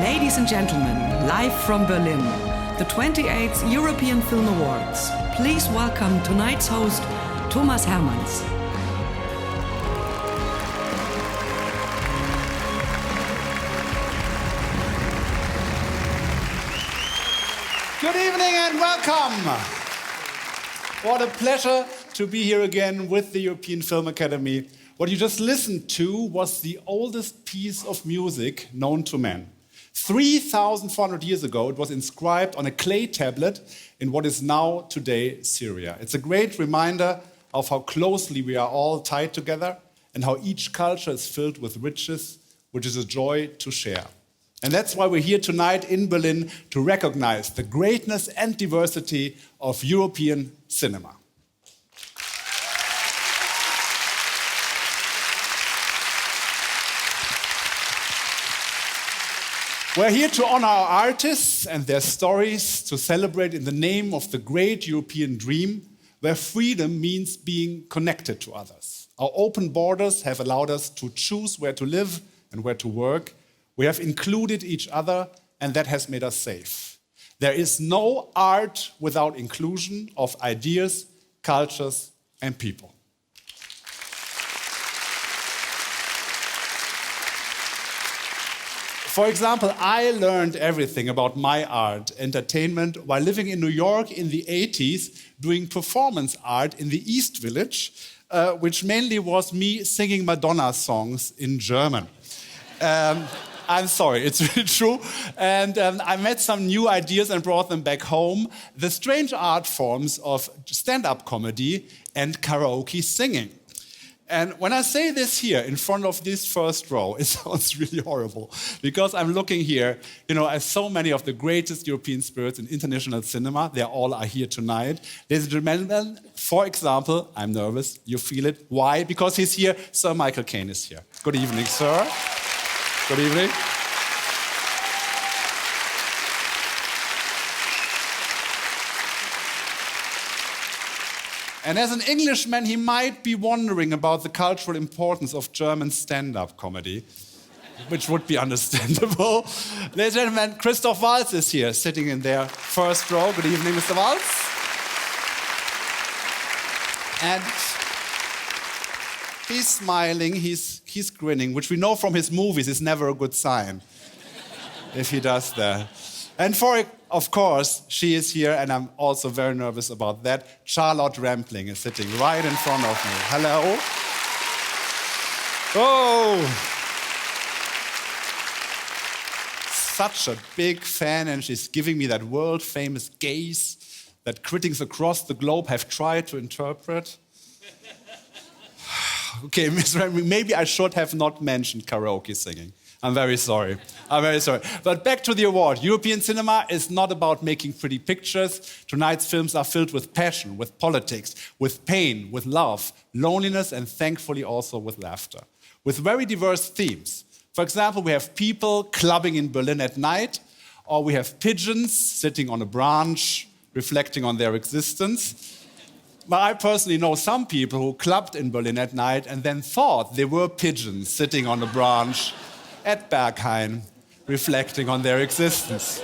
Ladies and gentlemen, live from Berlin, the 28th European Film Awards. Please welcome tonight's host, Thomas Hermanns. Good evening and welcome. What a pleasure to be here again with the European Film Academy. What you just listened to was the oldest piece of music known to man. 3,400 years ago, it was inscribed on a clay tablet in what is now today Syria. It's a great reminder of how closely we are all tied together and how each culture is filled with riches, which is a joy to share. And that's why we're here tonight in Berlin to recognize the greatness and diversity of European cinema. We're here to honor our artists and their stories, to celebrate in the name of the great European dream, where freedom means being connected to others. Our open borders have allowed us to choose where to live and where to work. We have included each other, and that has made us safe. There is no art without inclusion of ideas, cultures, and people. For example, I learned everything about my art, entertainment, while living in New York in the 80s, doing performance art in the East Village, which mainly was me singing Madonna songs in German. I'm sorry, it's really true. And I met some new ideas and brought them back home. The strange art forms of stand-up comedy and karaoke singing. And when I say this here in front of this first row, it sounds really horrible because I'm looking here, at so many of the greatest European spirits in international cinema. They all are here tonight. Ladies and gentlemen, for example, I'm nervous, you feel it. Why? Because he's here. Sir Michael Caine is here. Good evening, sir. Good evening. And as an Englishman, he might be wondering about the cultural importance of German stand-up comedy, which would be understandable. Ladies and gentlemen, Christoph Waltz is here, sitting in their first row. Good evening, Mr. Waltz. And he's smiling, he's grinning, which we know from his movies is never a good sign if he does that. And of course, she is here, and I'm also very nervous about that. Charlotte Rampling is sitting right in front of me. Hello. Oh. Such a big fan, and she's giving me that world-famous gaze that critics across the globe have tried to interpret. Okay, Ms. Rampling, maybe I should have not mentioned karaoke singing. I'm very sorry. But back to the award. European cinema is not about making pretty pictures. Tonight's films are filled with passion, with politics, with pain, with love, loneliness, and thankfully also with laughter. With very diverse themes. For example, we have people clubbing in Berlin at night, or we have pigeons sitting on a branch, reflecting on their existence. But I personally know some people who clubbed in Berlin at night and then thought they were pigeons sitting on a branch at Berghain, reflecting on their existence.